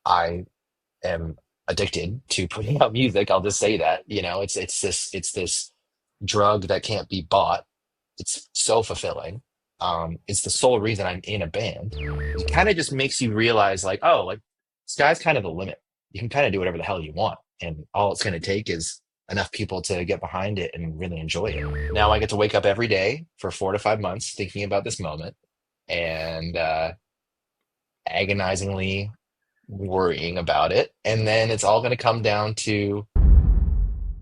I am addicted to putting out music. I'll just say that, it's this drug that can't be bought. It's so fulfilling. It's the sole reason I'm in a band. It kind of just makes you realize, like, oh, like sky's kind of the limit. You can kind of do whatever the hell you want, and all it's going to take is enough people to get behind it and really enjoy it. Now I get to wake up every day for 4 to 5 months thinking about this moment and agonizingly worrying about it, and then it's all going to come down to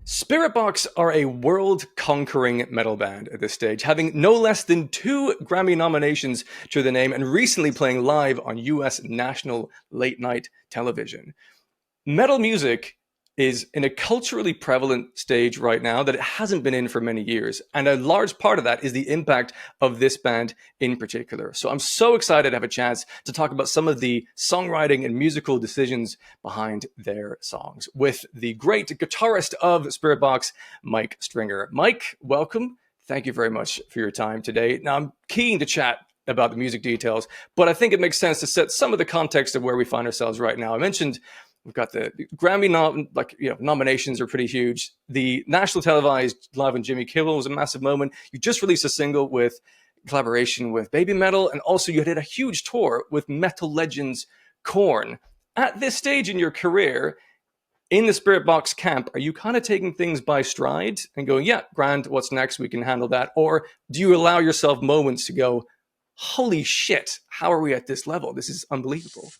Spiritbox are a world-conquering metal band at this stage, having no less than 2 Grammy nominations to the name and recently playing live on US national late-night television. Metal music is in a culturally prevalent stage right now that it hasn't been in for many years. And a large part of that is the impact of this band in particular. So I'm so excited to have a chance to talk about some of the songwriting and musical decisions behind their songs with the great guitarist of Spiritbox, Mike Stringer. Mike, welcome. Thank you very much for your time today. Now, I'm keen to chat about the music details, but I think it makes sense to set some of the context of where we find ourselves right now. I mentioned we've got the Grammy nominations are pretty huge. The national televised live on Jimmy Kimmel was a massive moment. You just released a single with collaboration with BABYMETAL, and also you did a huge tour with metal legends KoRn. At this stage in your career, in the Spiritbox camp, are you kind of taking things by stride and going, yeah, grand, what's next? We can handle that. Or do you allow yourself moments to go, holy shit, how are we at this level? This is unbelievable.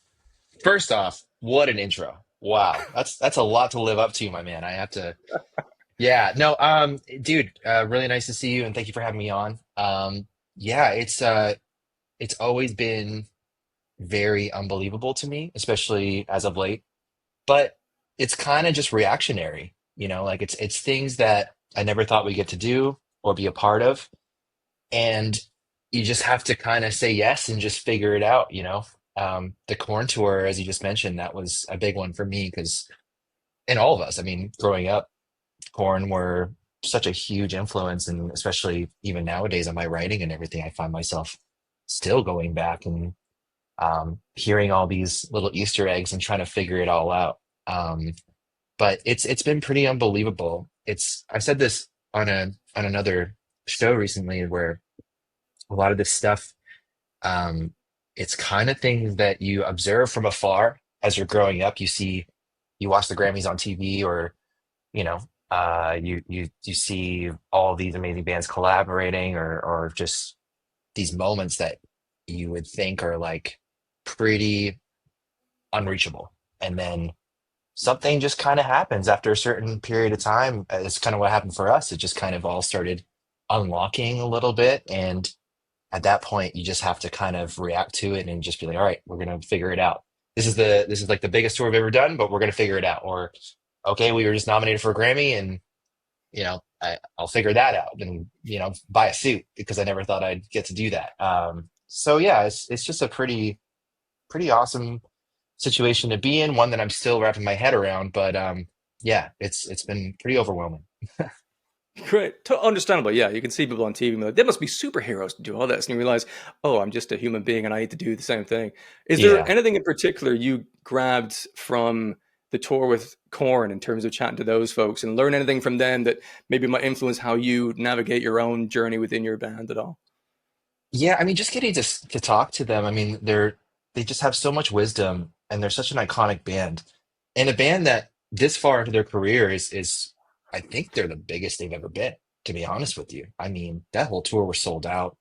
First off, what an intro. Wow. That's a lot to live up to, my man. I have to. Yeah, no, dude, really nice to see you and thank you for having me on. Yeah, it's always been very unbelievable to me, especially as of late. But it's kind of just reactionary, like it's things that I never thought we'd get to do or be a part of. And you just have to kind of say yes and just figure it out. The KoRn tour, as you just mentioned, that was a big one for me because, and all of us, I mean, growing up, KoRn were such a huge influence, and especially even nowadays on my writing and everything, I find myself still going back and hearing all these little Easter eggs and trying to figure it all out. But it's been pretty unbelievable. I said this on another show recently where a lot of this stuff. It's kind of things that you observe from afar as you're growing up. You watch the Grammys on TV, or you know, you see all these amazing bands collaborating, or just these moments that you would think are like pretty unreachable, and then something just kind of happens after a certain period of time. It's kind of what happened for us. It just kind of all started unlocking a little bit, and at that point you just have to kind of react to it and just be like, all right, we're gonna figure it out. This is like the biggest tour we've ever done, but we're gonna figure it out. Or okay, we were just nominated for a Grammy, and I'll figure that out, and buy a suit because I never thought I'd get to do that. So yeah, it's just a pretty awesome situation to be in, one that I'm still wrapping my head around. But yeah, it's been pretty overwhelming. Great. Understandable. Yeah, you can see people on TV and be like, they must be superheroes to do all this. And you realize, oh, I'm just a human being and I need to do the same thing. Is there Yeah. anything in particular you grabbed from the tour with KoRn in terms of chatting to those folks and learn anything from them that maybe might influence how you navigate your own journey within your band at all? Yeah, I mean, just getting to talk to them. I mean, they just have so much wisdom, and they're such an iconic band, and a band that this far into their career is I think they're the biggest they've ever been. To be honest with you, I mean, that whole tour was sold out.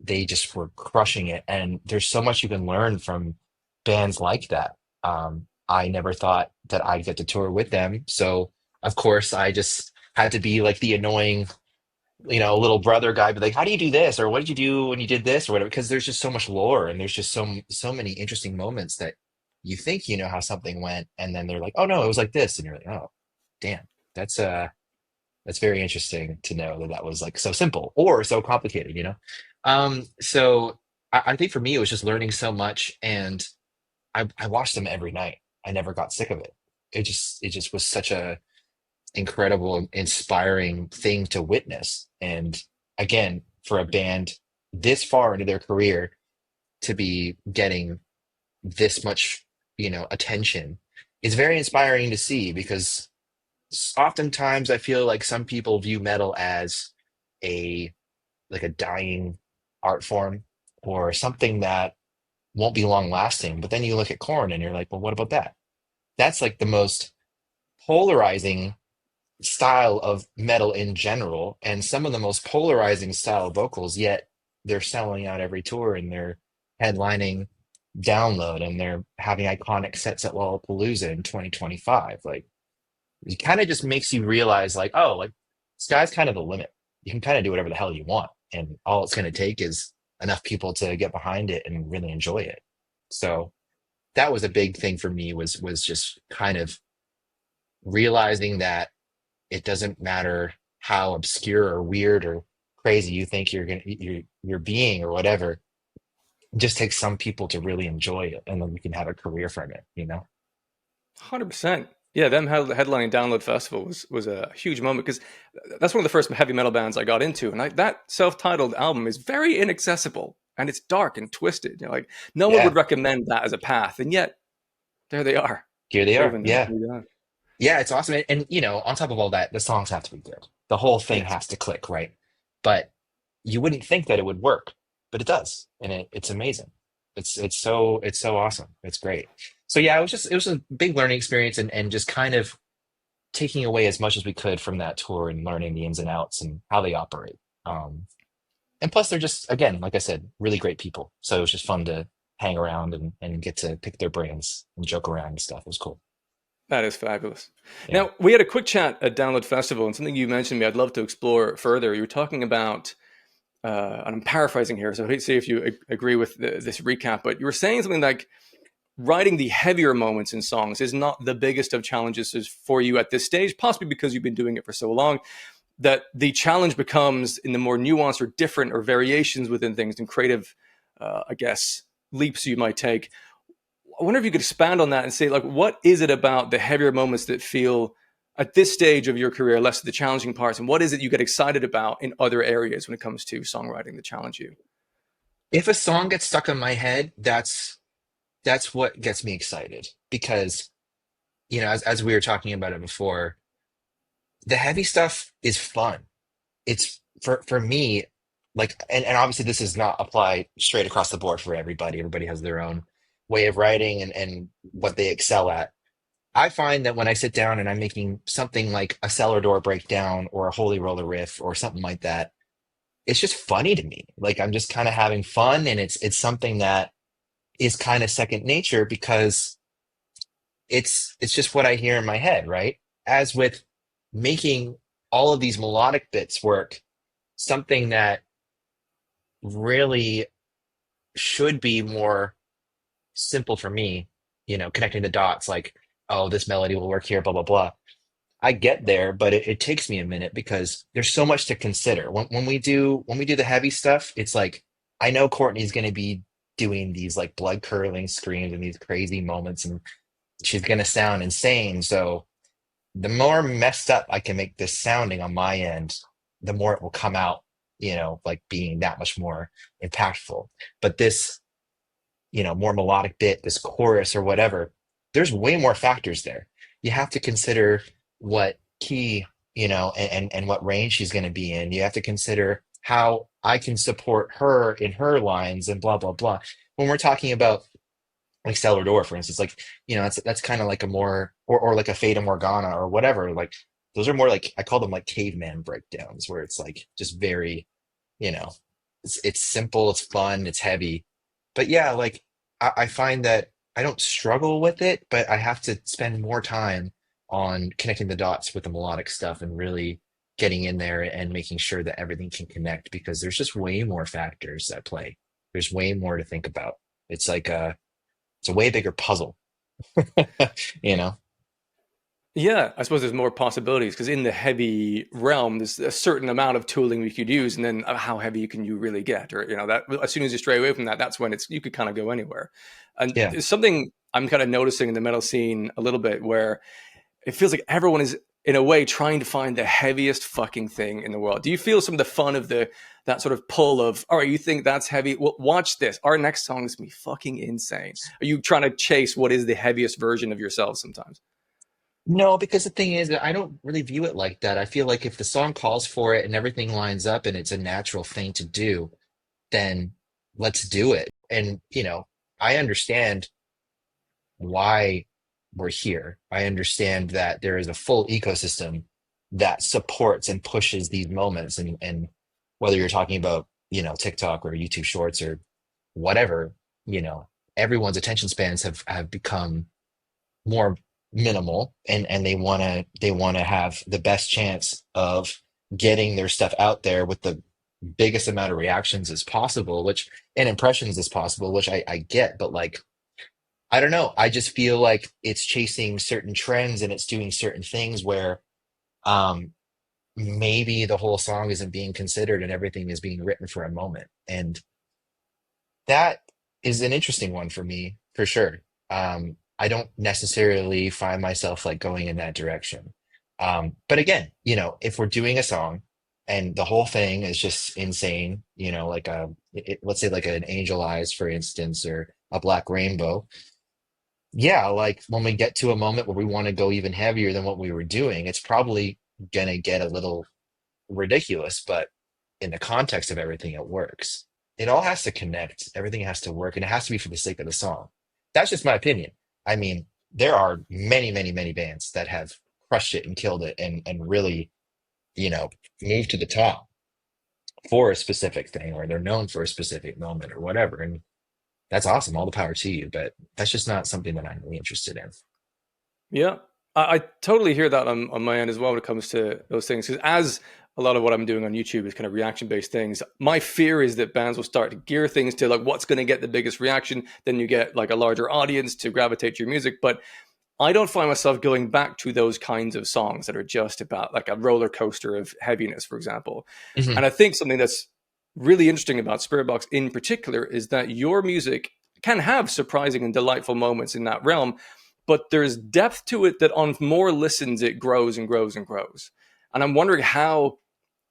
They just were crushing it, and there's so much you can learn from bands like that. I never thought that I'd get to tour with them, so of course I just had to be like the annoying little brother guy, be like, how do you do this? Or what did you do when you did this or whatever? Because there's just so much lore, and there's just so many interesting moments that you think you know how something went, and then they're like, oh no, it was like this. And you're like, oh, damn, that's very interesting to know that that was like so simple or so complicated. So I think for me, it was just learning so much, and I watched them every night. I never got sick of it. It just was such a incredible, inspiring thing to witness. And again, for a band this far into their career to be getting this much attention is very inspiring to see because oftentimes I feel like some people view metal as a like a dying art form or something that won't be long lasting. But then you look at KoRn and you're like, well, what about that? That's like the most polarizing style of metal in general, and some of the most polarizing style vocals, yet they're selling out every tour and they're headlining Download and they're having iconic sets at Lollapalooza in 2025. Like it kind of just makes you realize like, oh, like sky's kind of the limit. You can kind of do whatever the hell you want. And all it's going to take is enough people to get behind it and really enjoy it. So that was a big thing for me was just kind of realizing that it doesn't matter how obscure or weird or crazy you think you're being or whatever. It just takes some people to really enjoy it, and then you can have a career from it. 100%. Yeah, them headlining Download Festival was a huge moment because that's one of the first heavy metal bands I got into, and that self-titled album is very inaccessible and it's dark and twisted. Like no one Yeah, would recommend that as a path, and yet there they are, here they are. proving that. Yeah, yeah, it's awesome. And on top of all that, the songs have to be good. The whole thing Yes, has to click, right? But you wouldn't think that it would work, but it does, and it's amazing. It's so awesome. It's great. So yeah, it was a big learning experience, and just kind of taking away as much as we could from that tour and learning the ins and outs and how they operate. Um, and plus, they're just again, like I said, really great people. So it was just fun to hang around and get to pick their brains and joke around and stuff. It was cool. that is fabulous. Yeah. Now, we had a quick chat at Download Festival, and something you mentioned to me I'd love to explore further. You were talking about, and I'm paraphrasing here, so see if you agree with this recap, but you were saying something like writing the heavier moments in songs is not the biggest of challenges for you at this stage, possibly because you've been doing it for so long, that the challenge becomes in the more nuanced or different or variations within things and creative, I guess, leaps you might take. I wonder if you could expand on that and say, like, what is it about the heavier moments that feel at this stage of your career less of the challenging parts, and what is it you get excited about in other areas when it comes to songwriting that challenge you? If a song gets stuck in my head, that's what gets me excited because as we were talking about it before, the heavy stuff is fun. It's for me, like, and obviously this does not apply straight across the board for everybody. Everybody has their own way of writing and what they excel at. I find that when I sit down and I'm making something like a cellar door breakdown or a holy roller riff or something like that, it's just funny to me. Like I'm just kind of having fun, and it's something that is kind of second nature because it's just what I hear in my head, right? As with making all of these melodic bits work, something that really should be more simple for me, connecting the dots like, oh, this melody will work here, blah, blah, blah. I get there, but it takes me a minute because there's so much to consider. When we do the heavy stuff, it's like I know Courtney's gonna be doing these like blood curdling screams and these crazy moments, and she's gonna sound insane. So the more messed up I can make this sounding on my end, the more it will come out, like being that much more impactful. But this, more melodic bit, this chorus or whatever, there's way more factors there. You have to consider what key, and what range she's going to be in. You have to consider how I can support her in her lines and blah, blah, blah. When we're talking about like Stellar Door, for instance, like, that's kind of like a more, or like a Fata Morgana or whatever. Like those are more like, I call them like caveman breakdowns where it's like just very, you know, it's simple, it's fun, it's heavy. But yeah, like I find that I don't struggle with it, but I have to spend more time on connecting the dots with the melodic stuff and really getting in there and making sure that everything can connect because there's just way more factors at play. There's way more to think about. It's like it's a way bigger puzzle, you know? Yeah, I suppose there's more possibilities because in the heavy realm, there's a certain amount of tooling we could use, and then how heavy can you really get? Or that as soon as you stray away from that, that's when you could kind of go anywhere. And Yeah. it's something I'm kind of noticing in the metal scene a little bit, where it feels like everyone is in a way, trying to find the heaviest fucking thing in the world? Do you feel some of the fun of that sort of pull of, all right, you think that's heavy? Well, watch this. Our next song is gonna be fucking insane. Are you trying to chase what is the heaviest version of yourself sometimes? No, because the thing is that I don't really view it like that. I feel like if the song calls for it and everything lines up and it's a natural thing to do, then let's do it. And, I understand why we're here. I understand that there is a full ecosystem that supports and pushes these moments. And whether you're talking about, TikTok or YouTube Shorts or whatever, you know, everyone's attention spans have become more minimal, and they want to have the best chance of getting their stuff out there with the biggest amount of reactions as possible, which and impressions as possible, which I get, but like I don't know. I just feel like it's chasing certain trends and it's doing certain things where um maybe the whole song isn't being considered and everything is being written for a moment. And that is an interesting one for me, for sure. I don't necessarily find myself like going in that direction. But again, if we're doing a song and the whole thing is just insane, like let's say like an Angel Eyes, for instance, or a Black Rainbow. Yeah, like when we get to a moment where we want to go even heavier than what we were doing, it's probably gonna get a little ridiculous, but in the context of everything, it works. It all has to connect, everything has to work, and it has to be for the sake of the song. That's just my opinion. I mean, there are many, many, many bands that have crushed it and killed it and really, you know, moved to the top for a specific thing, or they're known for a specific moment or whatever. And that's awesome. All the power to you, but that's just not something that I'm really interested in. Yeah, I totally hear that on my end as well when it comes to those things. Because as a lot of what I'm doing on YouTube is kind of reaction based things, my fear is that bands will start to gear things to like what's going to get the biggest reaction. Then you get like a larger audience to gravitate to your music. But I don't find myself going back to those kinds of songs that are just about like a roller coaster of heaviness, for example. Mhm. And I think something that's really interesting about Spiritbox in particular is that your music can have surprising and delightful moments in that realm, but there's depth to it that on more listens it grows and grows and grows. And I'm wondering how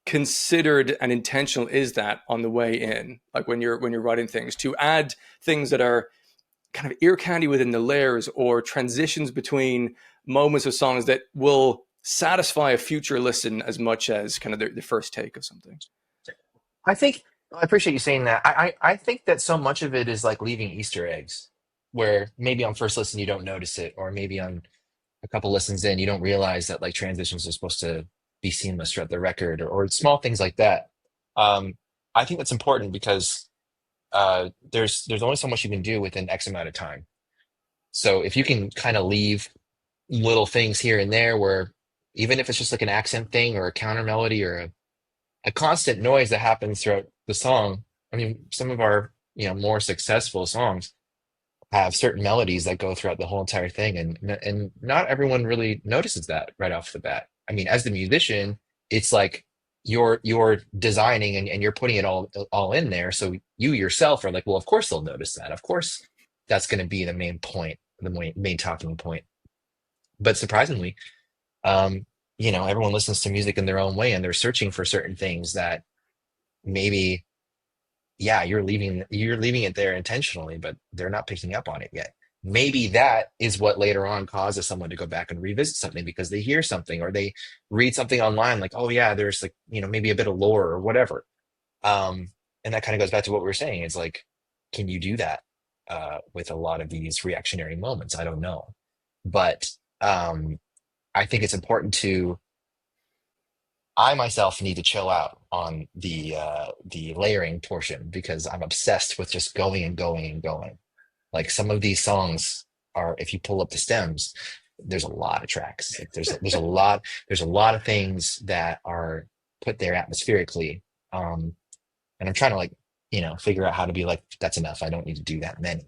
considered and intentional is that on the way in, like when you're writing things, to add things that are kind of ear candy within the layers or transitions between moments of songs that will satisfy a future listen as much as kind of the first take of something. I think I appreciate you saying that. I think that so much of it is like leaving Easter eggs, where maybe on first listen you don't notice it, or maybe on a couple listens in you don't realize that like transitions are supposed to be seamless throughout the record, or small things like that. Um, I think that's important because there's only so much you can do within X amount of time. So if you can kind of leave little things here and there, where even if it's just like an accent thing or a counter melody or a constant noise that happens throughout the song. I mean, some of our more successful songs have certain melodies that go throughout the whole entire thing, and not everyone really notices that right off the bat. I mean, as the musician, it's like you're designing and you're putting it all in there, so you yourself are like, well, of course they'll notice that. Of course, that's going to be the main point, the main talking point. But surprisingly, everyone listens to music in their own way, and they're searching for certain things that maybe, yeah, you're leaving it there intentionally, but they're not picking up on it yet. Maybe that is what later on causes someone to go back and revisit something because they hear something or they read something online, like, oh yeah, there's like, maybe a bit of lore or whatever. And that kind of goes back to what we were saying. It's like, can you do that with a lot of these reactionary moments? I don't know. But I think it's important to I myself need to chill out on the layering portion because I'm obsessed with just going and going and going. Like some of these songs are, if you pull up the stems, there's a lot of tracks. Like there's a lot of things that are put there atmospherically. And I'm trying to like, figure out how to be like, that's enough. I don't need to do that many.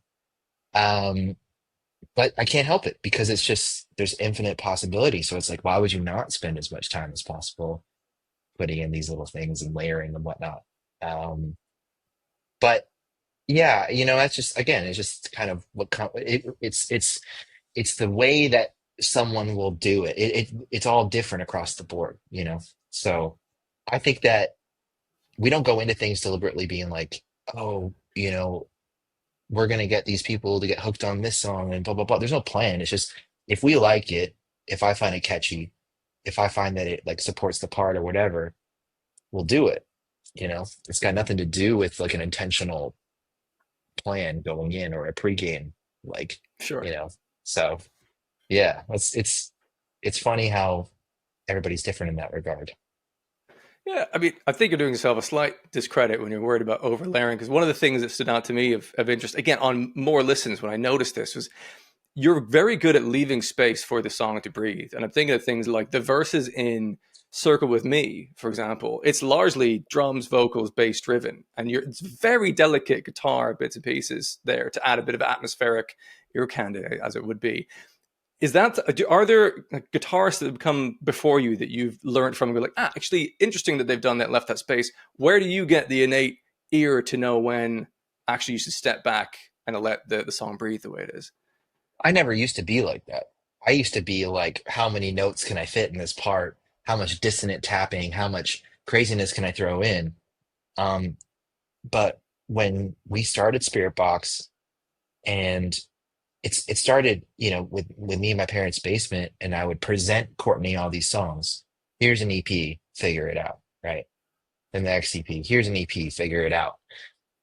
Um, but I can't help it because it's just there's infinite possibility. So it's like, why would you not spend as much time as possible putting in these little things and layering and whatnot? But yeah, that's just again, it's just kind of it's the way that someone will do it. It's all different across the board, you know? So I think that we don't go into things deliberately being like, oh, you know, we're gonna get these people to get hooked on this song and blah blah blah. There's no plan. It's just if we like it, if I find it catchy, if I find that it like supports the part or whatever, we'll do it. You know, it's got nothing to do with like an intentional plan going in or a pregame, like, Sure. you know. So yeah, it's funny how everybody's different in that regard. Yeah, I mean, I think you're doing yourself a slight discredit when you're worried about overlayering. Because one of the things that stood out to me of interest, again, on more listens when I noticed this, was you're very good at leaving space for the song to breathe. And I'm thinking of things like the verses in Circle with Me, for example. It's largely drums, vocals, bass driven. And it's very delicate guitar bits and pieces there to add a bit of atmospheric ear candy, as it would be. Is that, are there guitarists that have come before you that you've learned from and go like, actually interesting that they've done that, left that space? Where do you get the innate ear to know when actually you should step back and let the song breathe the way it is? I never used to be like that. I used to be like, how many notes can I fit in this part? How much dissonant tapping? How much craziness can I throw in? Um, but when we started Spiritbox and it started, you know, with me in my parents' basement, and I would present Courtney all these songs. Here's an EP, figure it out, right? Then the next EP, here's an EP, figure it out.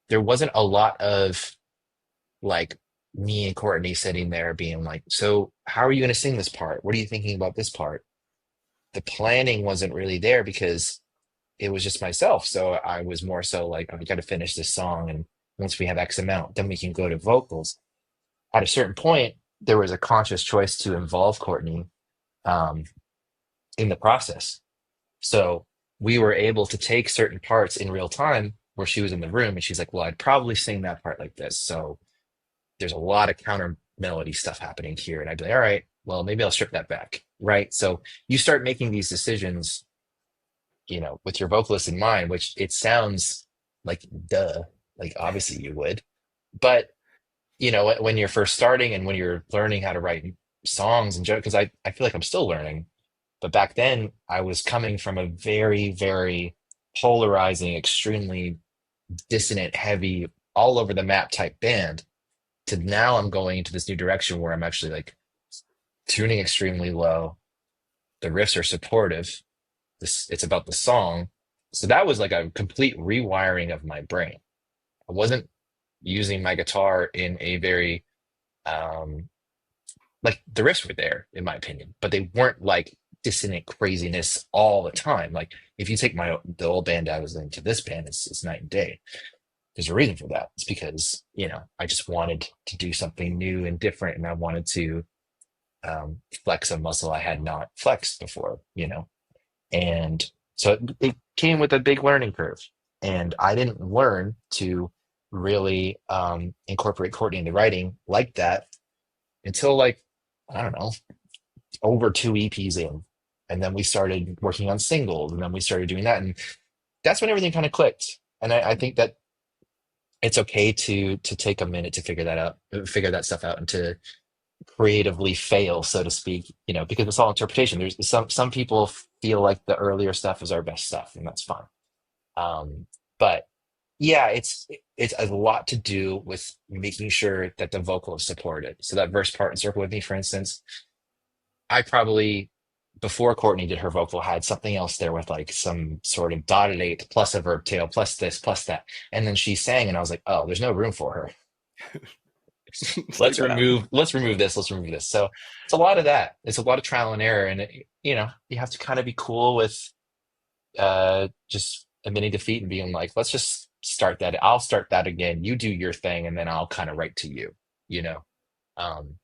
There wasn't a lot of like me and Courtney sitting there being like, so how are you going to sing this part? What are you thinking about this part? The planning wasn't really there because it was just myself. So I was more so like, oh, we got to finish this song. And once we have X amount, then we can go to vocals. At a certain point, there was a conscious choice to involve Courtney um, in the process. So we were able to take certain parts in real time where she was in the room and she's like, well, I'd probably sing that part like this. So there's a lot of counter melody stuff happening here. And I'd be like, all right, well, maybe I'll strip that back. Right. So you start making these decisions, you know, with your vocalist in mind, which it sounds like duh, like obviously you would. But, you know, when you're first starting and when you're learning how to write songs and because I feel like I'm still learning. But back then I was coming from a very, very polarizing, extremely dissonant, heavy, all over the map type band to now I'm going into this new direction where I'm actually like tuning extremely low. The riffs are supportive. It's about the song. So that was like a complete rewiring of my brain. I wasn't using my guitar in a very um like the riffs were there in my opinion, but they weren't like dissonant craziness all the time. Like if you take the old band I was in to this band, it's night and day. There's a reason for that. It's because, you know, I just wanted to do something new and different, and I wanted to flex a muscle I had not flexed before, you know. And so it came with a big learning curve, and I didn't learn to really incorporate Courtney into writing like that until like I don't know, over two EPs in, and then we started working on singles, and then we started doing that, and that's when everything kind of clicked. And I think that it's okay to take a minute to figure that out, figure that stuff out, and to creatively fail, so to speak, you know, because it's all interpretation. There's some people feel like the earlier stuff is our best stuff, and that's fine. But yeah, it's a lot to do with making sure that the vocal is supported. So that verse part in Circle with Me, for instance, I probably before Courtney did her vocal had something else there with like some sort of dotted eight plus a verb tail plus this plus that, and then she sang, and I was like, oh, there's no room for her. It's like let's that. remove let's remove this, let's remove this. So it's a lot of that. It's a lot of trial and error, and you know, you have to kind of be cool with just admitting defeat and being like, let's just start that. I'll start that again, you do your thing, and then I'll kind of write to you, you know. um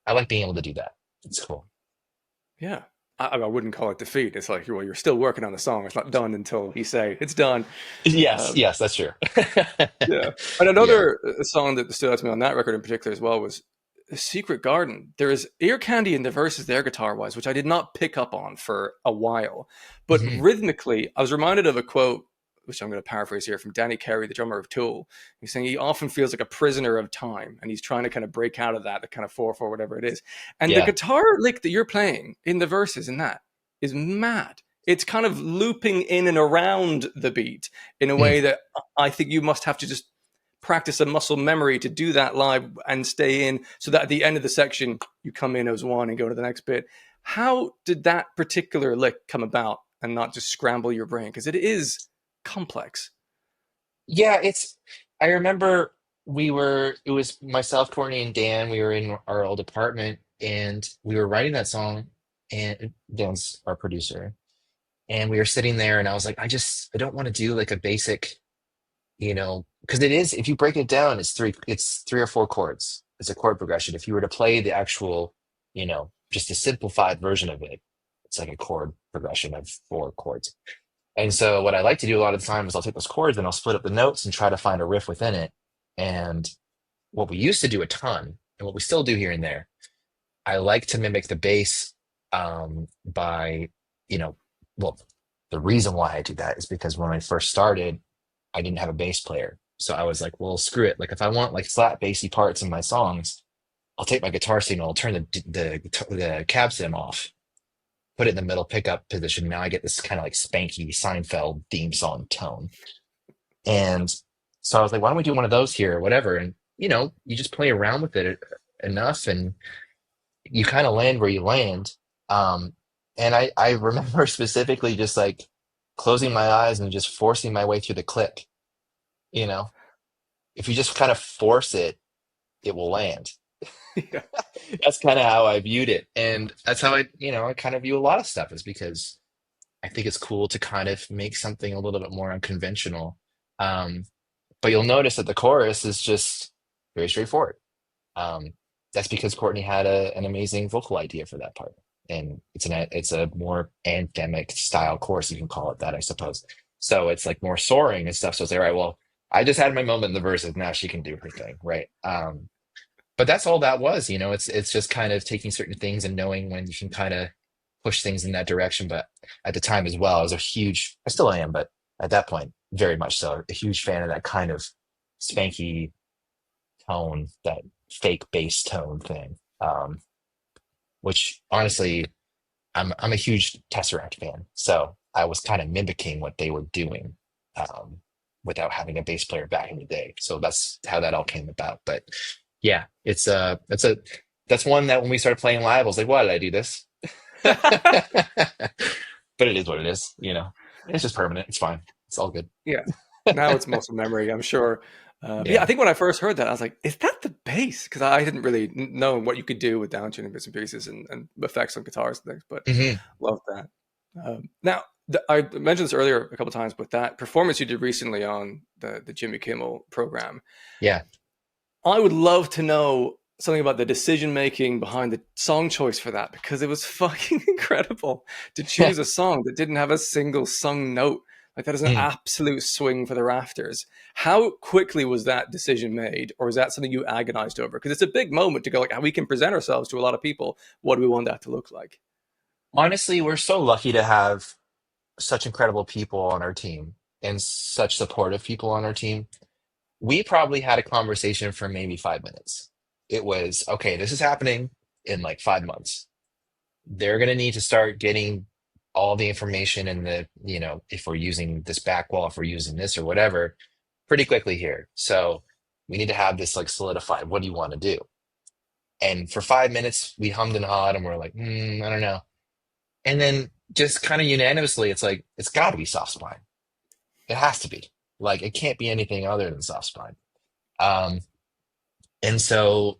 I like being able to do that. It's cool. Yeah. I wouldn't call it defeat. It's like, well, you're still working on the song. It's not done until you say it's done. Yes, Um, yes, that's true. yeah. And Yeah. another song that stood out to me on that record in particular as well was Secret Garden. There is ear candy in the verses there guitar wise, which I did not pick up on for a while. But Mhm. rhythmically, I was reminded of a quote which I'm going to paraphrase here, from Danny Carey, the drummer of Tool. He's saying he often feels like a prisoner of time, and he's trying to kind of break out of that, the kind of 4/4, whatever it is. And the Yeah. guitar lick that you're playing in the verses in that is mad. It's kind of looping in and around the beat in a Mm. way that I think you must have to just practice a muscle memory to do that live and stay in, so that at the end of the section you come in as one and go to the next bit. How did that particular lick come about and not just scramble your brain? Because it is complex. Yeah, I remember it was myself, Courtney, and Dan. We were in our old apartment and we were writing that song, and Dan's our producer. And we were sitting there and I was like, I don't want to do like a basic, because it is, if you break it down, it's three or four chords. It's a chord progression. If you were to play the actual, just a simplified version of it, it's like a chord progression of four chords. And so what I like to do a lot of the time is I'll take those chords and I'll split up the notes and try to find a riff within it. And what we used to do a ton, and what we still do here and there, I like to mimic the bass by, you know, well, the reason why I do that is because when I first started, I didn't have a bass player. So I was like, well, screw it. Like if I want like slap bassy parts in my songs, I'll take my guitar signal, I'll turn the cab sim off, put it in the middle pickup position. Now I get this kind of like spanky Seinfeld theme song tone. And so I was like, why don't we do one of those here or whatever? And you just play around with it enough and you kind of land where you land. And I remember specifically just like closing my eyes and just forcing my way through the click. You know, if you just kind of force it, it will land. Yeah. That's kind of how I viewed it. And that's how I kind of view a lot of stuff, is because I think it's cool to kind of make something a little bit more unconventional. Um, but you'll notice that the chorus is just very straightforward. Um, that's because Courtney had an amazing vocal idea for that part. And it's a more anthemic style chorus, you can call it that, I suppose. So it's like more soaring and stuff. So it's like, all right, well, I just had my moment in the verses. Now she can do her thing, right? But that's all that was. It's just kind of taking certain things and knowing when you can kind of push things in that direction. But at the time as well, I still am, but at that point, very much so, a huge fan of that kind of spanky tone, that fake bass tone thing. Which honestly, I'm a huge Tesseract fan, so I was kind of mimicking what they were doing, without having a bass player back in the day. So that's how that all came about. But yeah, that's one that when we started playing live, I was like, why did I do this? But it is what it is. It's just permanent. It's fine. It's all good. Yeah. Now it's muscle memory, I'm sure. But yeah, I Yeah. think when I first heard that, I was like, is that the bass? Because I didn't really know what you could do with downtuning bits and pieces and effects on guitars and things, but Hmm. love that. Now, I mentioned this earlier a couple of times, but that performance you did recently on the Jimmy Kimmel program, Yeah. I would love to know something about the decision making behind the song choice for that, because it was fucking incredible to choose a song that didn't have a single sung note. Like that is an Mm. absolute swing for the rafters. How quickly was that decision made, or is that something you agonized over? Because it's a big moment to go like, how we can present ourselves to a lot of people. What do we want that to look like? Honestly, we're so lucky to have such incredible people on our team and such supportive people on our team. We probably had a conversation for maybe 5 minutes. It was, okay, this is happening in like 5 months. They're going to need to start getting all the information and if we're using this back wall, if we're using this or whatever, pretty quickly here. So we need to have this like solidified. What do you want to do? And for 5 minutes, we hummed and hawed and we're like, I don't know. And then just kind of unanimously, it's like, it's got to be soft spine. It has to be. Like, it can't be anything other than soft spine. Um, and so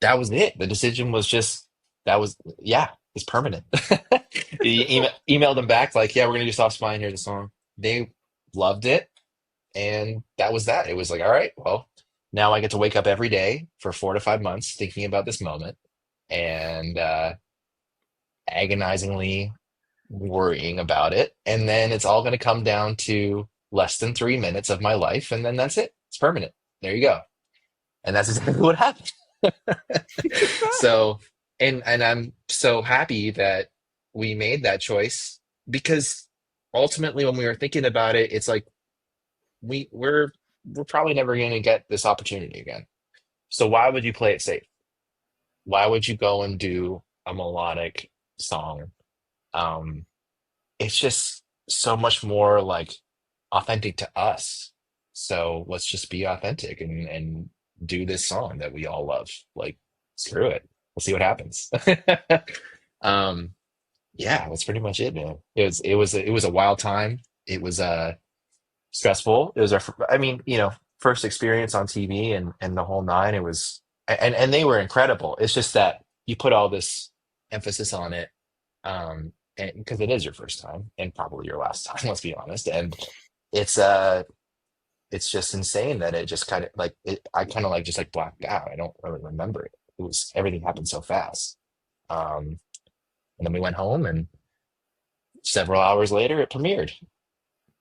that was it. The decision was just, yeah, it's permanent. Emailed them back, like, yeah, we're going to do soft spine. Here's the song. They loved it. And that was that. It was like, all right, well, now I get to wake up every day for 4 to 5 months thinking about this moment and agonizingly worrying about it. And then it's all going to come down to less than 3 minutes of my life. And then that's it. It's permanent. There you go. And that's exactly what happened. So, and I'm so happy that we made that choice, because ultimately when we were thinking about it, it's like we're probably never going to get this opportunity again. So why would you play it safe? Why would you go and do a melodic song? Um, it's just so much more like authentic to us. So let's just be authentic and do this song that we all love. Like, screw it. We'll see what happens. Um, yeah, that's pretty much it, man. It was a wild time. It was stressful. It was I mean, first experience on TV and the whole nine. It was and they were incredible. It's just that you put all this emphasis on it, and because it is your first time and probably your last time, let's be honest. And it's it's just insane that it just kind of like I kind of like just like blacked out. I don't really remember it. It was everything happened so fast. Um, and then we went home, and several hours later, it premiered.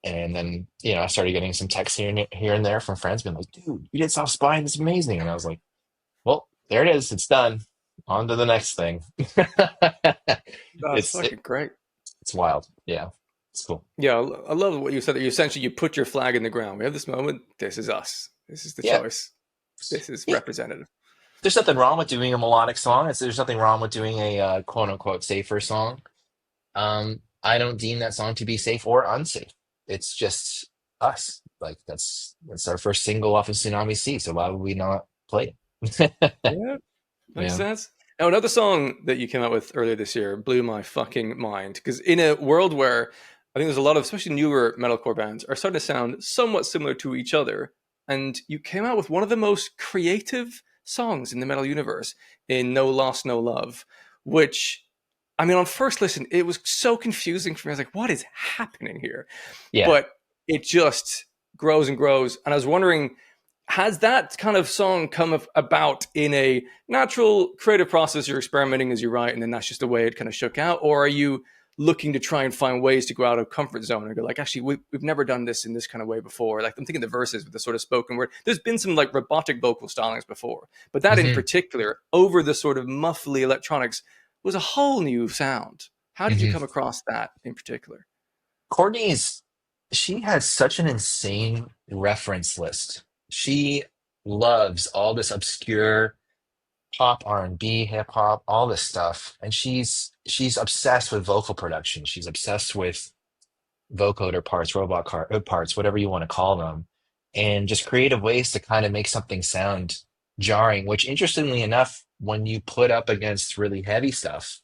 And then, I started getting some texts here and there from friends being like, dude, you did Soft Spine. It's amazing. And I was like, well, there it is. It's done. On to the next thing. That's It's fucking great. it's wild. Yeah, it's cool. Yeah, I love what you said. That you essentially you put your flag in the ground. We have this moment. This is us. This is the Yeah. choice. This is Yeah. representative. There's nothing wrong with doing a melodic song. There's nothing wrong with doing a quote unquote safer song. I don't deem that song to be safe or unsafe. It's just us. Like that's our first single off of Tsunami Sea. So why would we not play it? Yeah, makes Yeah. sense. Now, another song that you came out with earlier this year blew my fucking mind because in a world where I think there's a lot of, especially newer metalcore bands, are starting to sound somewhat similar to each other, and you came out with one of the most creative songs in the metal universe in No Loss, No Love, which, I mean, on first listen, it was so confusing for me. I was like, what is happening here? Yeah. But it just grows and grows. And I was wondering, has that kind of song come about in a natural creative process? You're experimenting as you write, and then that's just the way it kind of shook out? Or are you looking to try and find ways to go out of comfort zone and go like, actually, we've never done this in this kind of way before? Like I'm thinking the verses with the sort of spoken word. There's been some like robotic vocal stylings before, but that in Hmm. particular, over the sort of muffly electronics, was a whole new sound. How did you Hmm. come across that in particular? Courtney's she has such an insane reference list. She loves all this obscure pop, R&B, hip hop, all this stuff, and she's obsessed with vocal production. She's obsessed with vocoder parts, parts, whatever you want to call them, and just creative ways to kind of make something sound jarring. Which, interestingly enough, when you put up against really heavy stuff,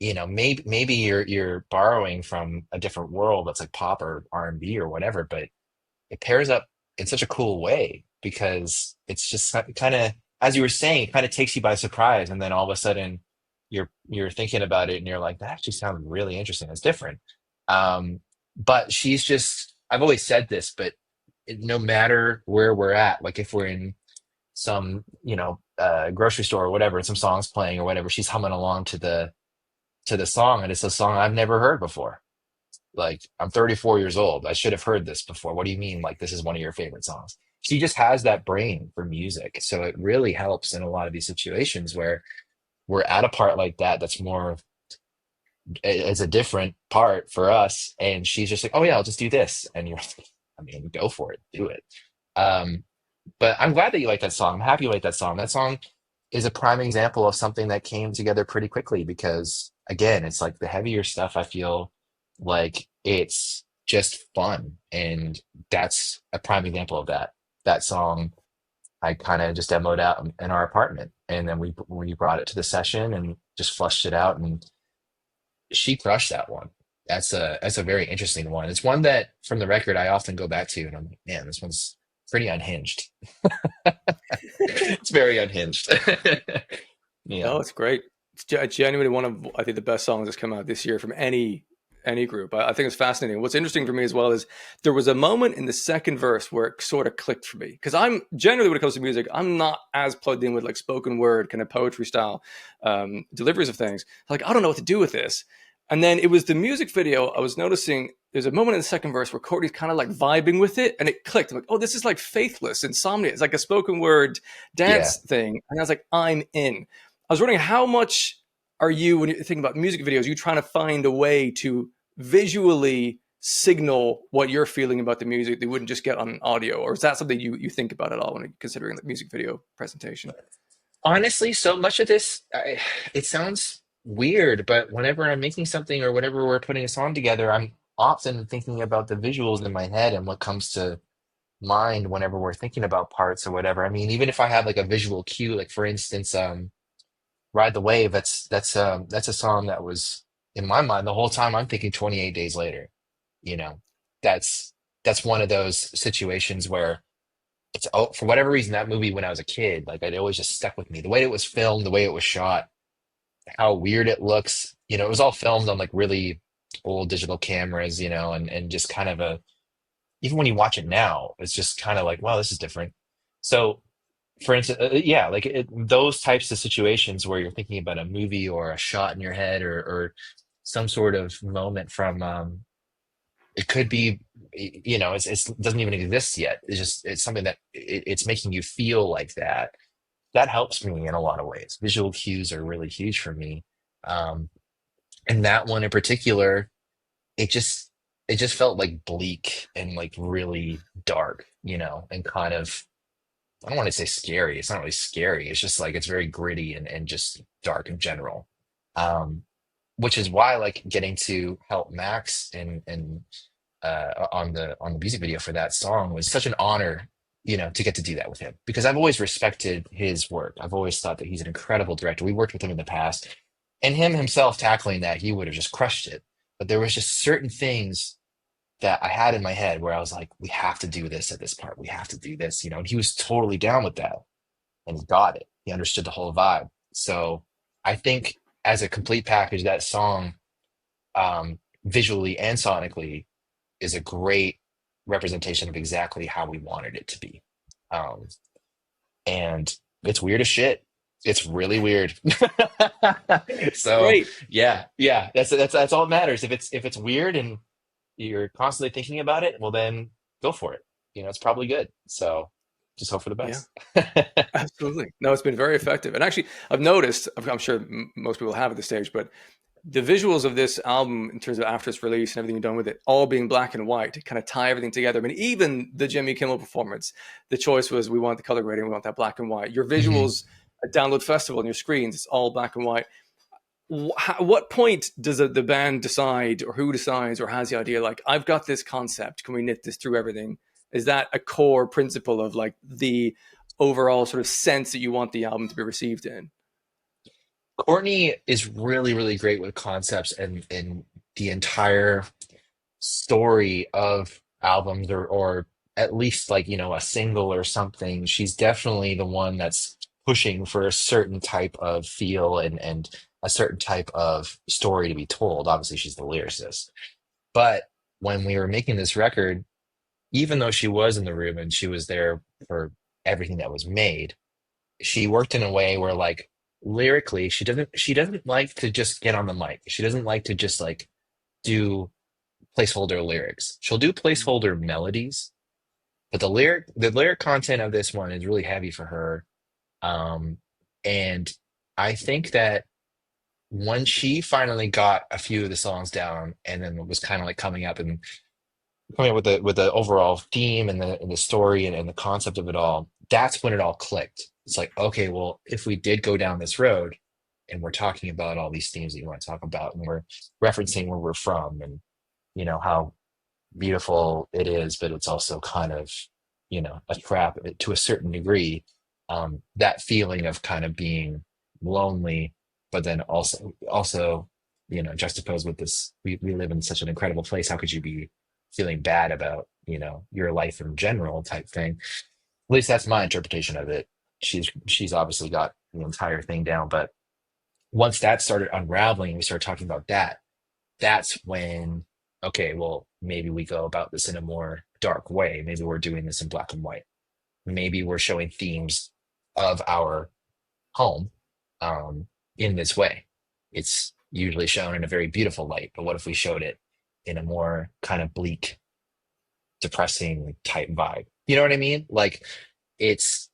maybe you're borrowing from a different world that's like pop or R&B or whatever, but it pairs up in such a cool way because it's just kind of, as you were saying, it kind of takes you by surprise, and then all of a sudden you're thinking about it and you're like, that actually sounds really interesting. It's different. But she's just, I've always said this, but no matter where we're at, like if we're in some grocery store or whatever, and some songs playing or whatever, she's humming along to the song, and it's a song I've never heard before. Like, I'm 34 years old. I should have heard this before. What do you mean? Like, this is one of your favorite songs? She just has that brain for music. So it really helps in a lot of these situations where we're at a part like that that's more, it's a different part for us. And she's just like, oh, yeah, I'll just do this. And you're like, I mean, go for it, do it. Um, but I'm glad that you like that song. I'm happy you like that song. That song is a prime example of something that came together pretty quickly because, again, it's like the heavier stuff. I feel like it's just fun, and that's a prime example of that. That song I kind of just demoed out in our apartment, and then we brought it to the session and just flushed it out, and she crushed that one. That's a very interesting one. It's one that from the record I often go back to, and I'm like, man, this one's pretty unhinged. It's very unhinged. Yeah. Oh, it's great. It's genuinely one of I think the best songs that's come out this year from any group. I think it's fascinating. What's interesting for me as well is there was a moment in the second verse where it sort of clicked for me because I'm generally when it comes to music, I'm not as plugged in with like spoken word kind of poetry style deliveries of things. Like I don't know what to do with this. And then it was the music video. I was noticing there's a moment in the second verse where Courtney's kind of like vibing with it, and it clicked. I'm like, oh, this is like Faithless, Insomnia. It's like a spoken word Yeah. dance thing. And I was like, I'm in. I was wondering how much are you, when you think about music videos, you trying to find a way to visually signal what you're feeling about the music they wouldn't just get on audio? Or is that something you think about at all when considering the music video presentation? Honestly, so much of this, it sounds weird, but whenever I'm making something or whenever we're putting a song together, I'm often thinking about the visuals in my head and what comes to mind whenever we're thinking about parts or whatever. I mean, even if I have like a visual cue, like for instance, Ride the Wave, that's a song that was in my mind the whole time I'm thinking 28 days later. You know, that's that's one of those situations where it's, oh, for whatever reason, that movie when I was a kid, like it always just stuck with me. The way it was filmed, the way it was shot, how weird it looks. It was all filmed on like really old digital cameras, and just kind of even when you watch it now, it's just kind of like, wow, this is different. So, for instance, yeah, like those types of situations where you're thinking about a movie or a shot in your head or some sort of moment from, it could be, it doesn't even exist yet. It's something that it's making you feel like that. That helps me in a lot of ways. Visual cues are really huge for me. Um, and that one in particular, it just it just felt like bleak and like really dark, and kind of, I don't want to say scary. It's not really scary. It's just like it's very gritty and just dark in general. Um, which is why like getting to help Max on the music video for that song was such an honor, to get to do that with him because I've always respected his work. I've always thought that he's an incredible director. We worked with him in the past, and him himself tackling that, he would have just crushed it. But there was just certain things that I had in my head where I was like, we have to do this at this part. We have to do this, and he was totally down with that and he got it. He understood the whole vibe. So I think as a complete package, that song, visually and sonically, is a great representation of exactly how we wanted it to be. Um, and it's weird as shit. It's really weird. So Great. yeah, that's all that matters. If it's weird and you're constantly thinking about it, well then go for it. It's probably good. So just hope for the Yeah. best. Absolutely. No, it's been very effective. And actually, I've noticed, I'm sure most people have at this stage, but the visuals of this album, in terms of after its release and everything you've done with it, all being black and white to kind of tie everything together. I mean, even the Jimmy Kimmel performance, the choice was we want the color grading, we want that black and white. Your Mhm. visuals at Download Festival and your screens, it's all black and white. What point does the band decide, or who decides, or has the idea like, I've got this concept, can we knit this through everything? Is that a core principle of like the overall sort of sense that you want the album to be received in? Courtney is really, really great with concepts and the entire story of albums or at least like, a single or something. She's definitely the one that's pushing for a certain type of feel and a certain type of story to be told. Obviously, she's the lyricist. But when we were making this record, even though she was in the room and she was there for everything that was made, she worked in a way where like lyrically she doesn't like to just get on the mic. She doesn't like to just like do placeholder lyrics. She'll do placeholder melodies, but the lyric content of this one is really heavy for her. Um, and I think that when she finally got a few of the songs down and then was kind of like coming up with the overall theme and the story and the concept of it all, that's when it all clicked. It's like, okay, well, if we did go down this road and we're talking about all these themes that you want to talk about and we're referencing where we're from and how beautiful it is, but it's also kind of, a trap to a certain degree. That feeling of kind of being lonely, but then also, juxtaposed with this, we live in such an incredible place. How could you be feeling bad about, your life in general type thing? At least that's my interpretation of it. She's obviously got the entire thing down, but once that started unraveling, we started talking about that. That's when, okay, well, maybe we go about this in a more dark way. Maybe we're doing this in black and white. Maybe we're showing themes of our home, um, in this way. It's usually shown in a very beautiful light, but what if we showed it in a more kind of bleak, depressing type vibe? You know what I mean? Like it's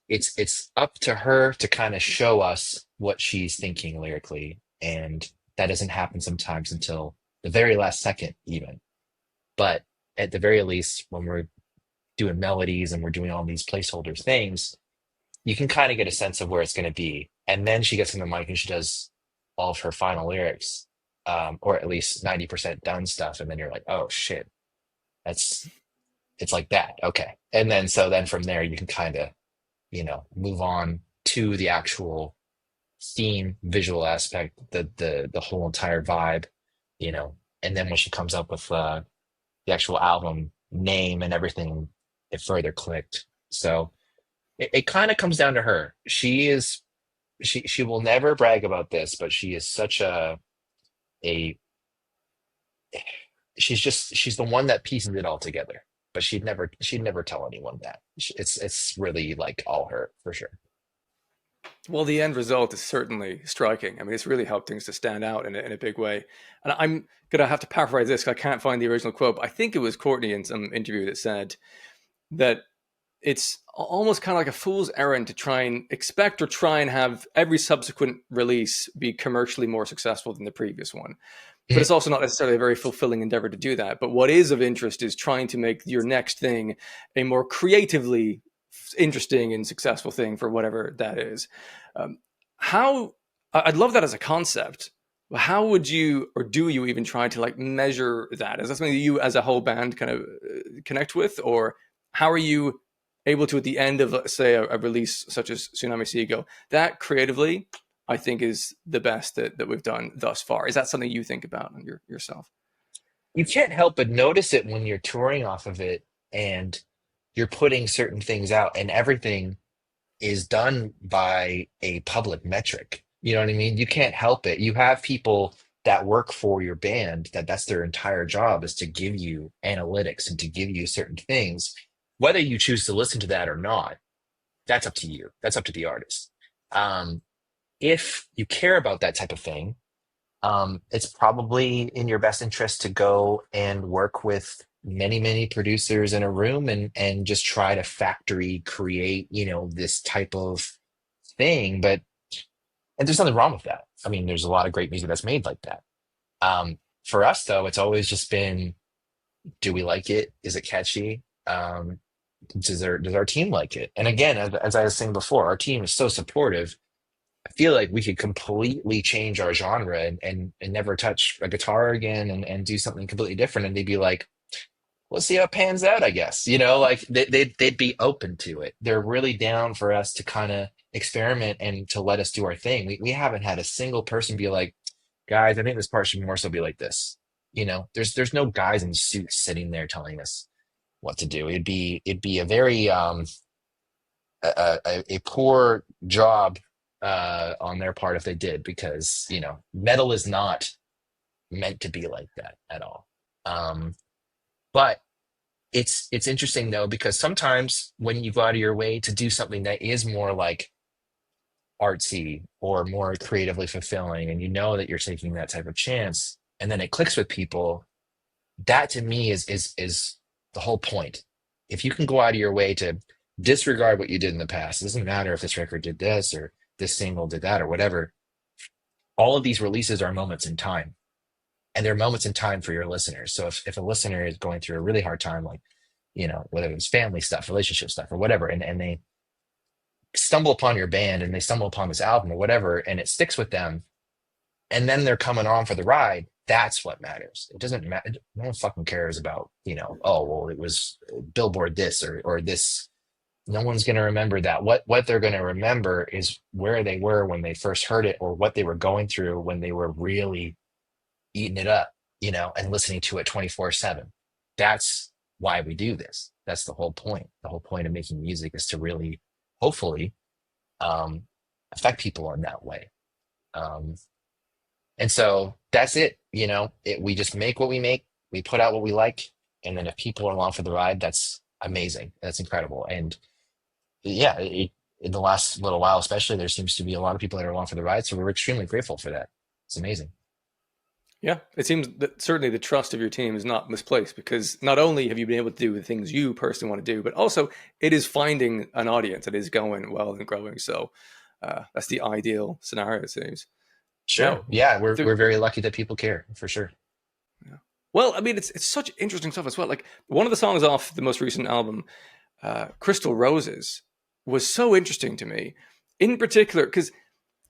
up to her to kind of show us what she's thinking lyrically, and that doesn't happen sometimes until the very last second, even. But at the very least, when we're doing melodies and we're doing all these placeholder things, you can kind of get a sense of where it's going to be. And then she gets in the mic and she does all of her final lyrics, or at least 90% done stuff. And then you're like, oh shit, that's it's like that. Okay. And then so then from there you can kind of, move on to the actual theme, visual aspect, the whole entire vibe, you know. And then when she comes up with the actual album name and everything, it further clicked. So it kind of comes down to her. She will never brag about this, but she is such a she's the one that pieces it all together. But she'd never tell anyone that. It's really like all her for sure. Well, the end result is certainly striking. I mean, it's really helped things to stand out in a big way. And I'm going to have to paraphrase this because I can't find the original quote. But I think it was Courtney in some interview that said that it's almost kind of like a fool's errand to try and expect or try and have every subsequent release be commercially more successful than the previous one. But Mhm. it's also not necessarily a very fulfilling endeavor to do that. But what is of interest is trying to make your next thing a more creatively interesting and successful thing for whatever that is. Um, how I'd love that as a concept. But how would you, or do you even try to like measure that? Is that something that you as a whole band kind of connect with, or how are you able to at the end of, let's say, a release such as Tsunami Sea go, that creatively I think is the best that we've done thus far? Is that something you think about on yourself? You can't help but notice it when you're touring off of it and you're putting certain things out, and everything is done by a public metric. You know what I mean? You can't help it. You have people that work for your band that's their entire job is to give you analytics and to give you certain things. Whether you choose to listen to that or not, that's up to you. That's up to the artist. Um, if you care about that type of thing, it's probably in your best interest to go and work with many, many producers in a room and just try to factory create, this type of thing. But and there's nothing wrong with that. I mean, there's a lot of great music that's made like that. For us though, it's always just been, do we like it? Is it catchy? Does our team like it? And again, as I was saying before, our team is so supportive. I feel like we could completely change our genre and never touch a guitar again and do something completely different. And they'd be like, we'll see how it pans out, I guess. Like they'd be open to it. They're really down for us to kind of experiment and to let us do our thing. We haven't had a single person be like, guys, I think this part should more so be like this. There's no guys in suits sitting there telling us what to do. It'd be a very a poor job on their part if they did, because metal is not meant to be like that at all. But it's interesting though, because sometimes when you go out of your way to do something that is more like artsy or more creatively fulfilling, and you know that you're taking that type of chance, and then it clicks with people, that to me is the whole point. If you can go out of your way to disregard what you did in the past, it doesn't matter if this record did this or this single did that or whatever. All of these releases are moments in time, and they're moments in time for your listeners. So if a listener is going through a really hard time, like, whether it's family stuff, relationship stuff, or whatever, and they stumble upon your band and they stumble upon this album or whatever, and it sticks with them, and then they're coming on for the ride, that's what matters. It doesn't matter. No one fucking cares about, oh, well, it was Billboard this or this. No one's going to remember that. What they're going to remember is where they were when they first heard it, or what they were going through when they were really eating it up, and listening to it 24/7. That's why we do this. That's the whole point. The whole point of making music is to really, hopefully, um, affect people in that way. Um, and so that's it. We just make what we make, we put out what we like, and then if people are along for the ride, that's amazing. That's incredible. And yeah, in the last little while, especially, there seems to be a lot of people that are along for the ride. So we're extremely grateful for that. It's amazing. Yeah, it seems that certainly the trust of your team is not misplaced, because not only have you been able to do the things you personally want to do, but also it is finding an audience that is going well and growing. So that's the ideal scenario, it seems. Sure. Now, Yeah, we're there, we're very lucky that people care for sure. yeah. Well, I mean, it's such interesting stuff as well. Like one of the songs off the most recent album, Crystal Roses, was so interesting to me, in particular because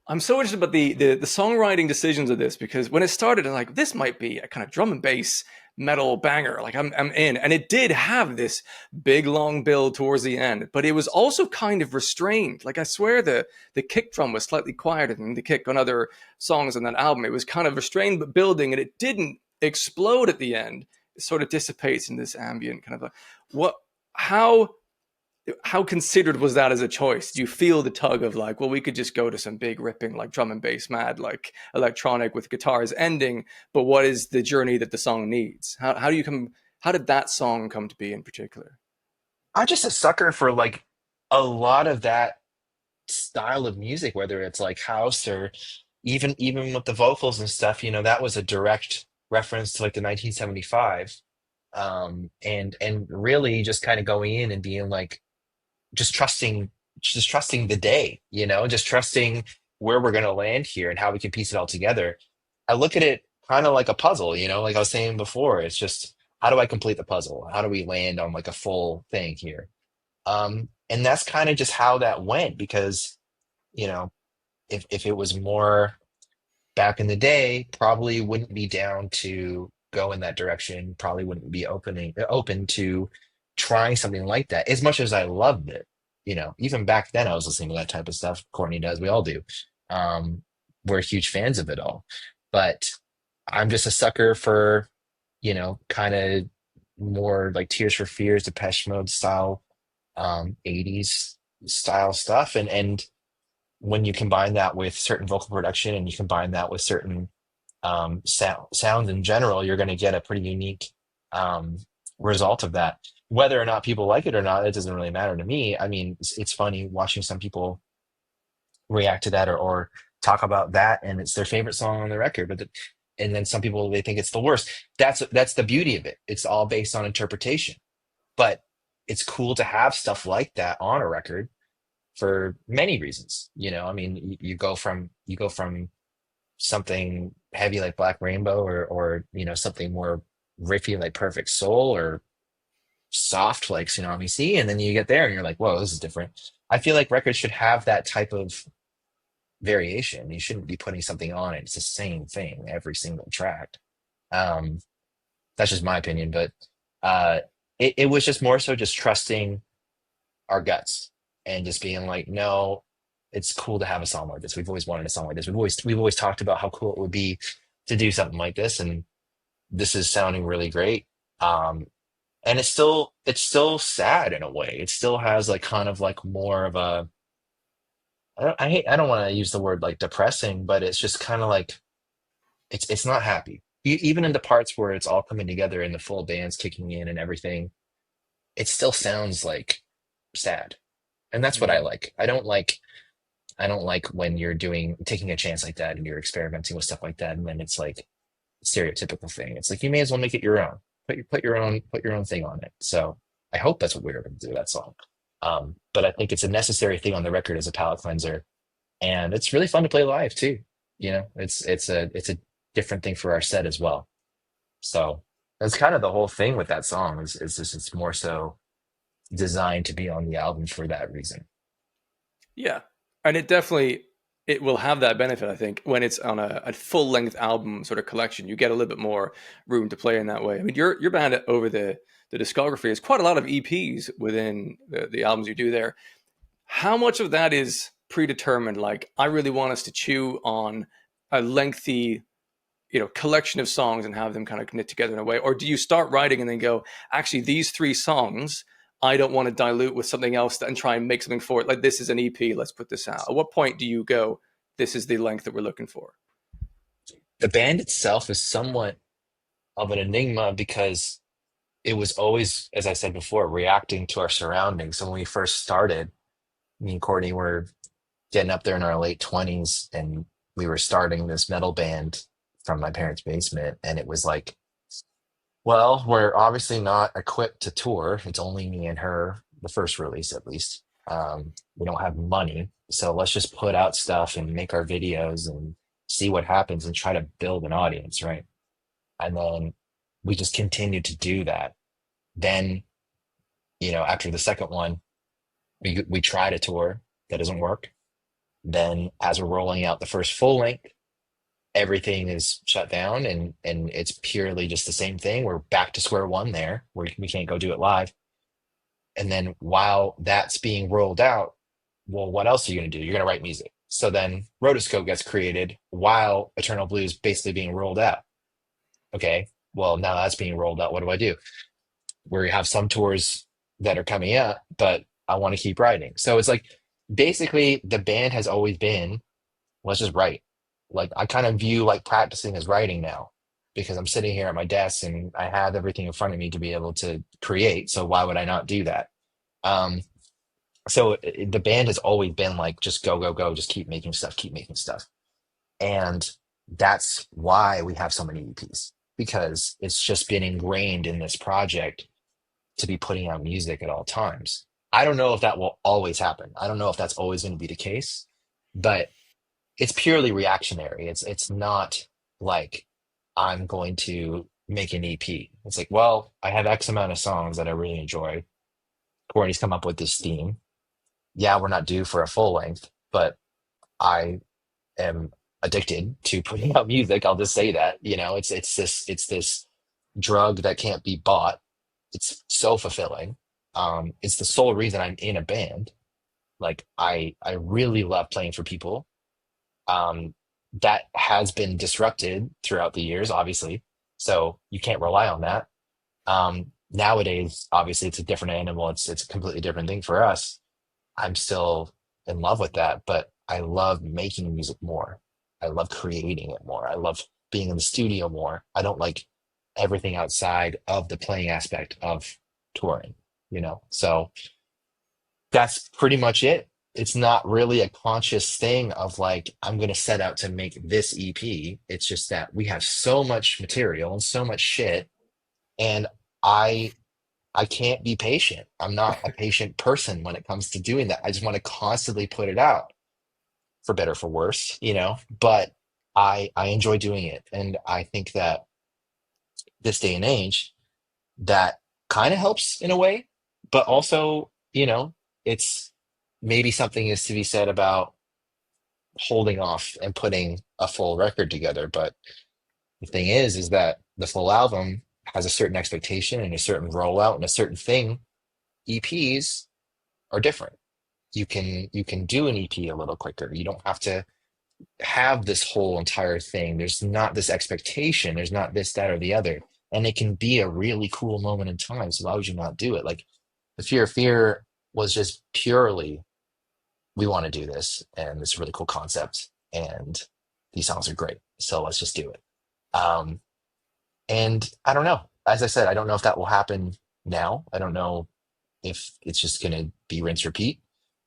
I'm so interested about the songwriting decisions of this, because when it started, I'm like, this might be a kind of drum and bass metal banger. Like I'm in, and it did have this big long build towards the end, but it was also kind of restrained. Like I swear the kick drum was slightly quieter than the kick on other songs on that album. It was kind of restrained but building, and it didn't explode at the end. It sort of dissipates in this ambient kind of what how considered was that as a choice? Do you feel the tug of like, well, we could just go to some big ripping like drum and bass mad like electronic with guitars ending, but what is the journey that the song needs? How do you come? How did that song come to be in particular? I'm just a sucker for like a lot of that style of music, whether it's like house or even with the vocals and stuff, that was a direct reference to like the 1975. And really just kind of going in and being like just trusting just trusting the day, just trusting where we're gonna land here and how we can piece it all together. I look at it kind of like a puzzle, like I was saying before. It's just how do I complete the puzzle? How do we land on like a full thing here? And that's kind of just how that went because, you know, if it was more back in the day, probably wouldn't be down to go in that direction, probably wouldn't be open to trying something like that. As much as I loved it, even back then I was listening to that type of stuff. Courtney does, we all do. Um, we're huge fans of it all. But I'm just a sucker for, kind of more like Tears for Fears, Depeche Mode style, 80s style stuff. And when you combine that with certain vocal production and you combine that with certain sounds in general, you're going to get a pretty unique um, result of that. Whether or not people like it or not, it doesn't really matter to me. I mean, it's funny watching some people react to that or talk about that, and it's their favorite song on the record. And then some people they think it's the worst. That's the beauty of it. It's all based on interpretation. But it's cool to have stuff like that on a record for many reasons. I mean, you go from something heavy like Black Rainbow or something more riffy like Perfect Soul or soft like Tsunami Sea, and then you get there and you're like, whoa, this is different. I feel like records should have that type of variation. You shouldn't be putting something on it. It's the same thing every single track. Um, that's just my opinion, but uh, it was just more so just trusting our guts and just being like, no, it's cool to have a song like this. We've always wanted a song like this. We've always talked about how cool it would be to do something like this, and this is sounding really great. Um, and it's still sad in a way. It still has like kind of like more of a I don't want to use the word like depressing, but it's just kind of like it's not happy. Even in the parts where it's all coming together and the full band's kicking in and everything, it still sounds like sad. And that's what I Mm. like. I don't like when you're taking a chance like that and you're experimenting with stuff like that, and then it's like stereotypical thing. It's like you may as well make it your own. Put your own thing on it. So I hope that's what we were going to do with that song. But I think it's a necessary thing on the record as a palate cleanser, and it's really fun to play live too. It's a different thing for our set as well. So that's kind of the whole thing with that song is just it's more so designed to be on the album for that reason. Yeah, and it will have that benefit. I think when it's on a full length album sort of collection, you get a little bit more room to play in that way. I mean, your band over the discography is quite a lot of EPs within the albums you do there. How much of that is predetermined? Like, I really want us to chew on a lengthy, collection of songs and have them kind of knit together in a way, or do you start writing and then go, actually, these three songs I don't want to dilute with something else and try and make something for it. Like this is an EP. Let's put this out. At what point do you go, this is the length that we're looking for? The band itself is somewhat of an enigma because it was always, as I said before, reacting to our surroundings. So when we first started, me and Courtney were getting up there in our late 20s and we were starting this metal band from my parents' basement. And it was like, well, we're obviously not equipped to tour. It's only me and her, the first release at least. We don't have money. So let's just put out stuff and make our videos and see what happens and try to build an audience, right? And then we just continued to do that. Then, after the second one, we tried a tour that doesn't work. Then as we're rolling out the first full length, everything is shut down and it's purely just the same thing. We're back to square one there where we can't go do it live. And then while that's being rolled out, well, what else are you going to do? You're going to write music. So then Rotoscope gets created while Eternal Blue is basically being rolled out. Okay, well, now that's being rolled out. What do I do? We have some tours that are coming up, but I want to keep writing. So it's like basically the band has always been, let's just write. Like I kind of view like practicing as writing now because I'm sitting here at my desk and I have everything in front of me to be able to create. So why would I not do that? Um, the band has always been like just go, go, go, just keep making stuff, keep making stuff. And that's why we have so many EPs because it's just been ingrained in this project to be putting out music at all times. I don't know if that will always happen. I don't know if that's always going to be the case, but it's purely reactionary. It's not like I'm going to make an EP. It's like, well, I have X amount of songs that I really enjoy. Courtney's come up with this theme. Yeah, we're not due for a full length, but I am addicted to putting out music. I'll just say that. It's this drug that can't be bought. It's so fulfilling. It's the sole reason I'm in a band. Like I really love playing for people. Um, that has been disrupted throughout the years, obviously. So you can't rely on that. Nowadays, obviously, it's a different animal. It's a completely different thing for us. I'm still in love with that, but I love making music more. I love creating it more. I love being in the studio more. I don't like everything outside of the playing aspect of touring. So that's pretty much it. It's not really a conscious thing of like, I'm going to set out to make this EP. It's just that we have so much material and so much shit. And I I can't be patient. I'm not a patient person when it comes to doing that. I just want to constantly put it out for better for worse. But I enjoy doing it. And I think that this day and age, that kind of helps in a way, but also, it's maybe something is to be said about holding off and putting a full record together. But the thing is that the full album has a certain expectation and a certain rollout and a certain thing. EPs are different. You can do an EP a little quicker. You don't have to have this whole entire thing. There's not this expectation. There's not this, that, or the other. And it can be a really cool moment in time. So why would you not do it? Like the Fear was just purely, we want to do this, and it's a really cool concept, and these songs are great. So let's just do it. Um, and I don't know. As I said, I don't know if that will happen now. I don't know if it's just going to be rinse repeat.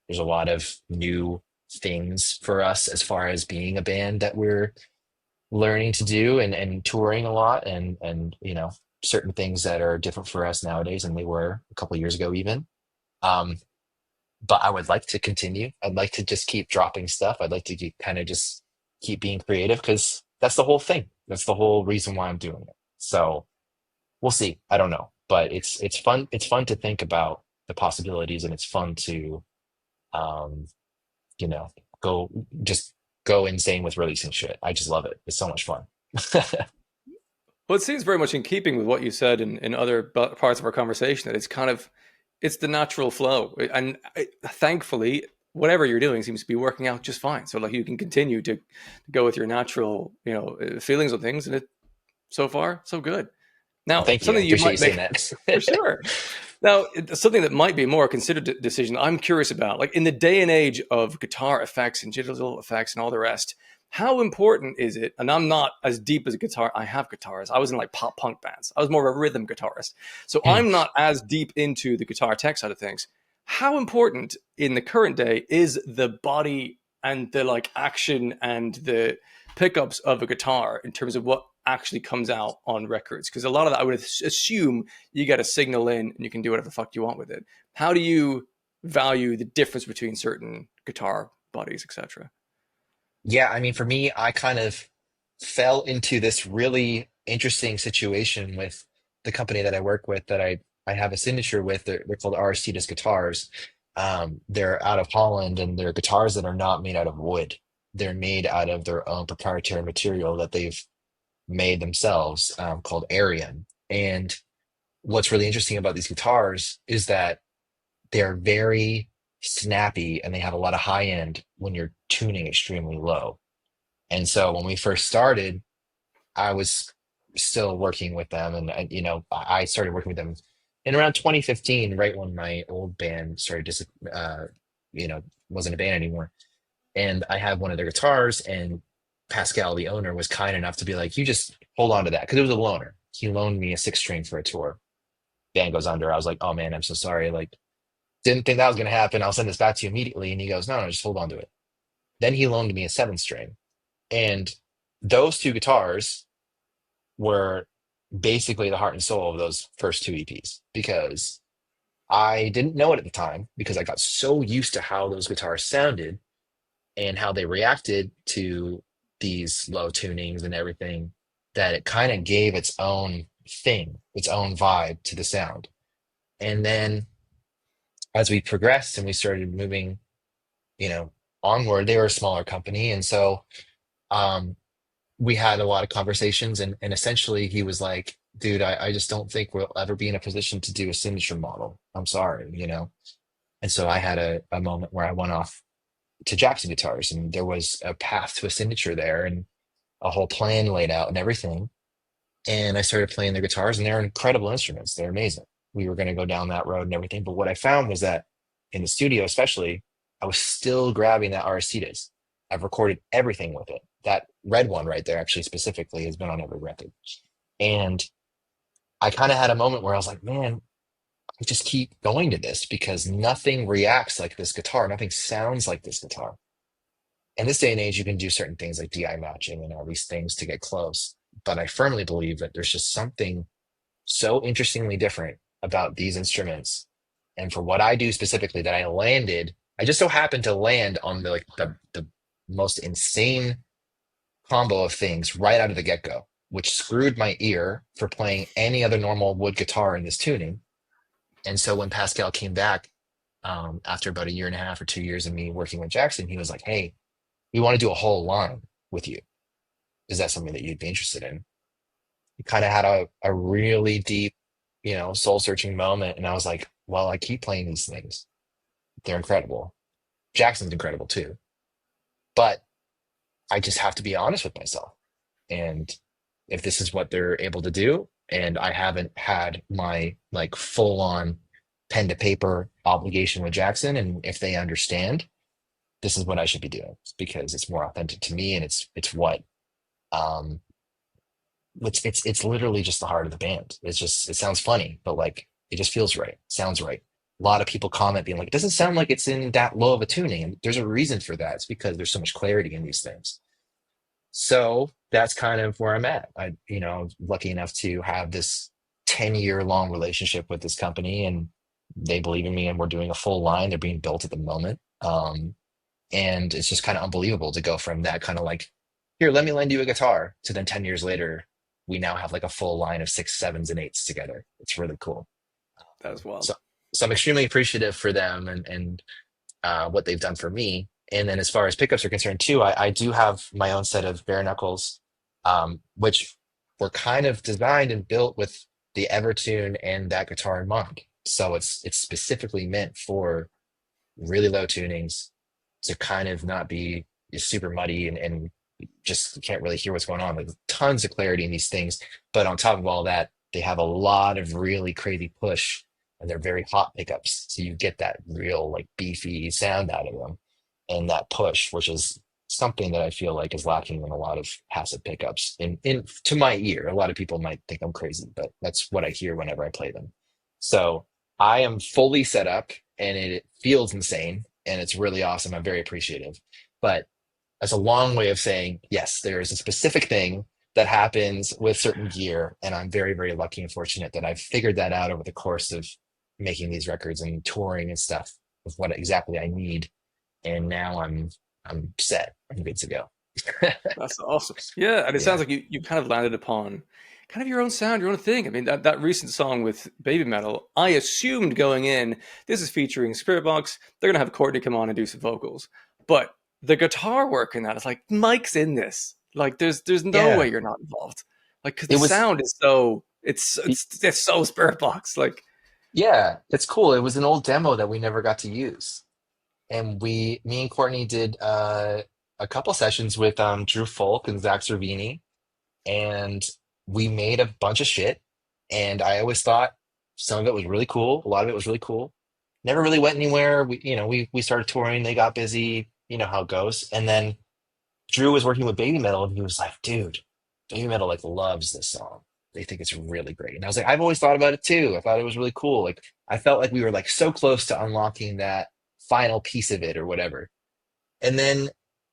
There's a lot of new things for us as far as being a band that we're learning to do and touring a lot and certain things that are different for us nowadays than they were a couple of years ago even. Um, but I would like to continue. I'd like to just keep dropping stuff. I'd like to kind of just keep being creative because that's the whole thing. That's the whole reason why I'm doing it. So we'll see. I don't know, but it's fun. It's fun to think about the possibilities, and it's fun to um, you know go just go insane with releasing shit. I just love it. It's so much fun. Well, it seems very much in keeping with what you said in other parts of our conversation that it's the natural flow, and thankfully, whatever you're doing seems to be working out just fine. So, like, you can continue to go with your natural, feelings on things, and it so far so good. Now, Thank you. I something you appreciate you might saying make for that. sure. Now, something that might be a more considered decision, I'm curious about, like in the day and age of guitar effects and digital effects and all the rest, how important is it? And I'm not as deep as a guitar. I have guitars. I was in like pop punk bands. I was more of a rhythm guitarist. So Hmm. I'm not as deep into the guitar tech side of things. How important in the current day is the body and the like action and the pickups of a guitar in terms of what actually comes out on records? Because a lot of that I would assume you get a signal in and you can do whatever the fuck you want with it. How do you value the difference between certain guitar bodies, etc.? Yeah, I mean, for me, I kind of fell into this really interesting situation with the company that I work with that I have a signature with. They're called RST Disc Guitars. They're out of Holland, and they're guitars that are not made out of wood. They're made out of their own proprietary material that they've made themselves, called Arium. And what's really interesting about these guitars is that they're very snappy and they have a lot of high end when you're tuning extremely low. And so when we first started, I was still working with them, and I started working with them in around 2015, right when my old band started you know, wasn't a band anymore. And I had one of their guitars, and Pascal, the owner, was kind enough to be like, "You just hold on to that," because it was a loaner. He loaned me a six string for a tour. Band goes under. I was like, "Oh man, I'm so sorry. Like, didn't think that was gonna happen. I'll send this back to you immediately." And he goes, "No, no, just hold on to it." Then he loaned me a seven string, and those two guitars were basically the heart and soul of those first two EPs, because I didn't know it at the time, because I got so used to how those guitars sounded and how they reacted to these low tunings and everything, that it kind of gave its own thing, its own vibe to the sound. And then as we progressed and we started moving, you know, onward, they were a smaller company. And so um, we had a lot of conversations, and essentially he was like, "Dude, I just don't think we'll ever be in a position to do a signature model. I'm sorry, you know." And so I had a moment where I went off to Jackson Guitars, and there was a path to a signature there, and a whole plan laid out and everything. And I started playing their guitars, and they're incredible instruments. They're amazing. We were going to go down that road and everything. But what I found was that in the studio, especially, I was still grabbing that RSC disc. I've recorded everything with it. That red one right there, actually, specifically, has been on every record. And I kind of had a moment where I was like, man, I just keep going to this because nothing reacts like this guitar. Nothing sounds like this guitar. In this day and age, you can do certain things like DI matching and all these things to get close. But I firmly believe that there's just something so interestingly different about these instruments. And for what I do specifically, that I just so happened to land on the most insane combo of things right out of the get-go, which screwed my ear for playing any other normal wood guitar in this tuning. And so when Pascal came back, after about a year and a half or 2 years of me working with Jackson, he was like, "Hey, we want to do a whole line with you. Is that something that you'd be interested in?" He kind of had a really deep, soul searching moment. And I was like, well, I keep playing these things. They're incredible. Jackson's incredible too. But I just have to be honest with myself. And if this is what they're able to do, and I haven't had my like full on pen to paper obligation with Jackson, and if they understand, this is what I should be doing because it's more authentic to me, and it's what um it's literally just the heart of the band. It sounds funny, but like it just feels right, sounds right. A lot of people comment being like, it doesn't sound like it's in that low of a tuning, and there's a reason for that. It's because there's so much clarity in these things. So that's kind of where I'm at. I'm lucky enough to have this 10-year long relationship with this company, and they believe in me, and we're doing a full line. They're being built at the moment. And it's just kind of unbelievable to go from that kind of like, here, let me lend you a guitar, to then 10 years later, we now have like a full line of six, sevens, and eights together. It's really cool. That as well. So I'm extremely appreciative for them and what they've done for me. And then as far as pickups are concerned too, I do have my own set of bare knuckles, which were kind of designed and built with the Evertune and that guitar in mind. So it's specifically meant for really low tunings, to kind of not be super muddy and just can't really hear what's going on. Like tons of clarity in these things. But on top of all that, they have a lot of really crazy push, and they're very hot pickups. So you get that real like beefy sound out of them, and that push, which is something that I feel like is lacking in a lot of passive pickups. In to my ear, a lot of people might think I'm crazy, but that's what I hear whenever I play them. So I am fully set up, and it feels insane, and it's really awesome. I'm very appreciative. But that's a long way of saying, yes, there is a specific thing that happens with certain gear, and I'm very, very lucky and fortunate that I've figured that out over the course of making these records and touring and stuff, with what exactly I need. And now I'm set. I'm good to go. That's awesome. Yeah, and it sounds Yeah. like you kind of landed upon kind of your own sound, your own thing. I mean, that recent song with Baby Metal, I assumed going in, this is featuring Spiritbox. They're gonna have Courtney come on and do some vocals, but the guitar work in that is like Mike's in this. Like, there's no way Yeah. you're not involved. Like, because the It was, sound is so it's so Spiritbox. Like, yeah, it's cool. It was an old demo that we never got to use. And me and Courtney did a couple sessions with Drew Folk and Zach Cervini, and we made a bunch of shit. And I always thought some of it was really cool. A lot of it was really cool. Never really went anywhere. We started touring. They got busy. You know how it goes. And then Drew was working with Baby Metal, and he was like, "Dude, Baby Metal like loves this song. They think it's really great." And I was like, "I've always thought about it too. I thought it was really cool. Like I felt like we were like so close to unlocking that final piece of it or whatever." And then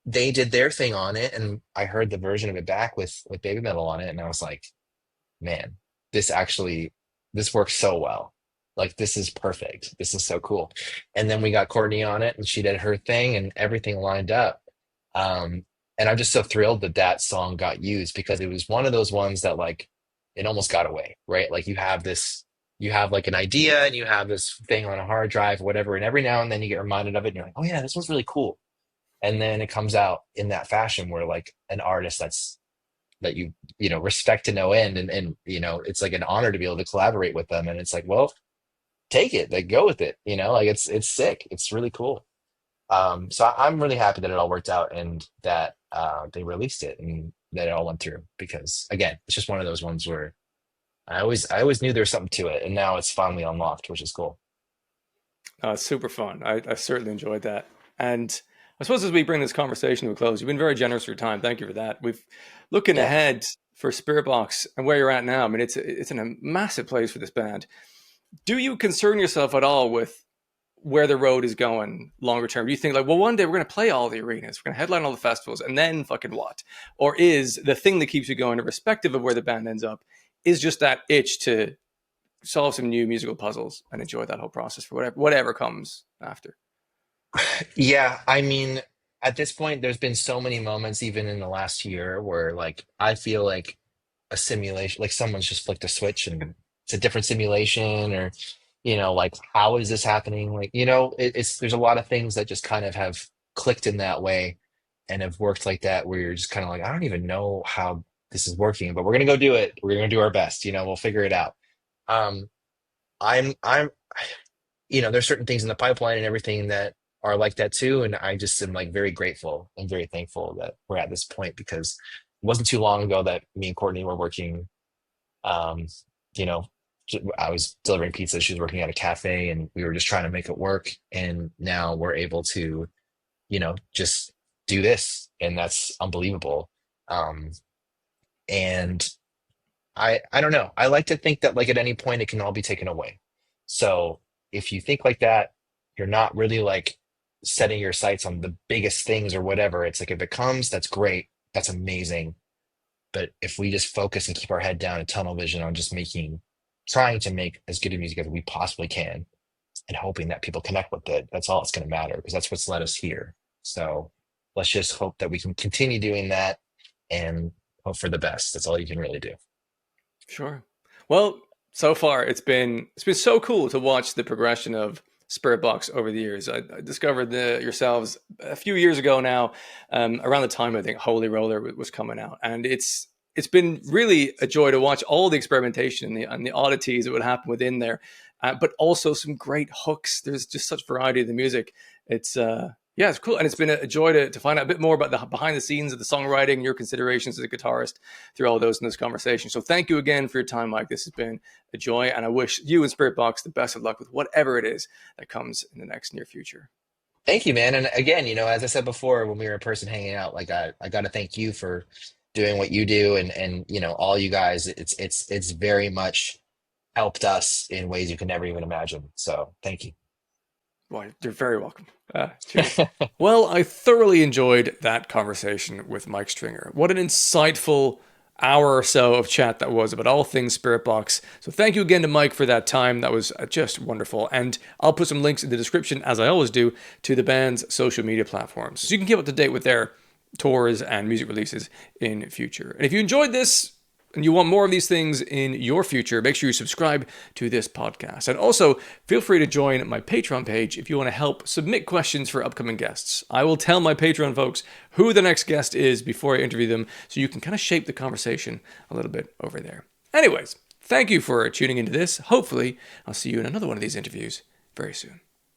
they did their thing on it, and I heard the version of it back with Baby Metal on it, and I was like, "Man, this actually this works so well. Like this is perfect. This is so cool." And then we got Courtney on it, and she did her thing, and everything lined up. And I'm just so thrilled that that song got used because it was one of those ones that like it almost got away, right? Like you have like an idea and you have this thing on a hard drive or whatever, and every now and then you get reminded of it, and you're like, "Oh yeah, this one's really cool." And then it comes out in that fashion where like an artist that you know respect to no end, and you know it's like an honor to be able to collaborate with them, and it's like, well, take it, like go with it, you know, like it's sick, it's really cool. So I'm really happy that it all worked out and that they released it and that it all went through because again, it's just one of those ones where I always knew there was something to it, and now it's finally unlocked, which is cool. it's super fun. I certainly enjoyed that. And I suppose as we bring this conversation to a close, you've been very generous with your time. Thank you for that. We've looking Yeah. ahead for Spiritbox and where you're at now. I mean, it's in a massive place for this band. Do you concern yourself at all with where the road is going longer term? Do you think like, well, one day we're going to play all the arenas, we're going to headline all the festivals, and then fucking what? Or is the thing that keeps you going, irrespective of where the band ends up, is just that itch to solve some new musical puzzles and enjoy that whole process for whatever comes after? Yeah, I mean, at this point, there's been so many moments, even in the last year, where like I feel like a simulation, like someone's just flicked a switch and it's a different simulation, or you know, like how is this happening? Like, you know, it's there's a lot of things that just kind of have clicked in that way and have worked like that, where you're just kind of like, I don't even know how this is working, but we're gonna go do it. We're gonna do our best. You know, we'll figure it out. Um, I'm you know, there's certain things in the pipeline and everything that are like that too. And I just am like very grateful and very thankful that we're at this point because it wasn't too long ago that me and Courtney were working. Um, you know, I was delivering pizza. She was working at a cafe, and we were just trying to make it work. And now we're able to, you know, just do this, and that's unbelievable. Um, and I don't know. I like to think that like at any point it can all be taken away. So if you think like that, you're not really like setting your sights on the biggest things or whatever. It's like if it comes, that's great. That's amazing. But if we just focus and keep our head down and tunnel vision on just trying to make as good a music as we possibly can and hoping that people connect with it, that's all it's going to matter because that's what's led us here. So let's just hope that we can continue doing that and hope for the best. That's all you can really do. Sure. Well, so far it's been so cool to watch the progression of Spiritbox over the years. I discovered yourselves a few years ago now, around the time I think Holy Roller was coming out, and it's been really a joy to watch all the experimentation and the oddities that would happen within there, but also some great hooks. There's just such variety of the music. It's yeah, it's cool, and it's been a joy to find out a bit more about the behind the scenes of the songwriting, your considerations as a guitarist through all those in this conversation. So thank you again for your time, Mike. This has been a joy, and I wish you and Spiritbox the best of luck with whatever it is that comes in the next near future. Thank you, man. And again, you know, as I said before, when we were in person hanging out, like I got to thank you for doing what you do, and you know, all you guys. It's very much helped us in ways you can never even imagine. So thank you. Well, you're very welcome. Cheers. Well, I thoroughly enjoyed that conversation with Mike Stringer. What an insightful hour or so of chat that was about all things Spiritbox. So thank you again to Mike for that time. That was just wonderful. And I'll put some links in the description, as I always do, to the band's social media platforms. So you can keep up to date with their tours and music releases in future. And if you enjoyed this and you want more of these things in your future, make sure you subscribe to this podcast. And also, feel free to join my Patreon page if you want to help submit questions for upcoming guests. I will tell my Patreon folks who the next guest is before I interview them, so you can kind of shape the conversation a little bit over there. Anyways, thank you for tuning into this. Hopefully, I'll see you in another one of these interviews very soon.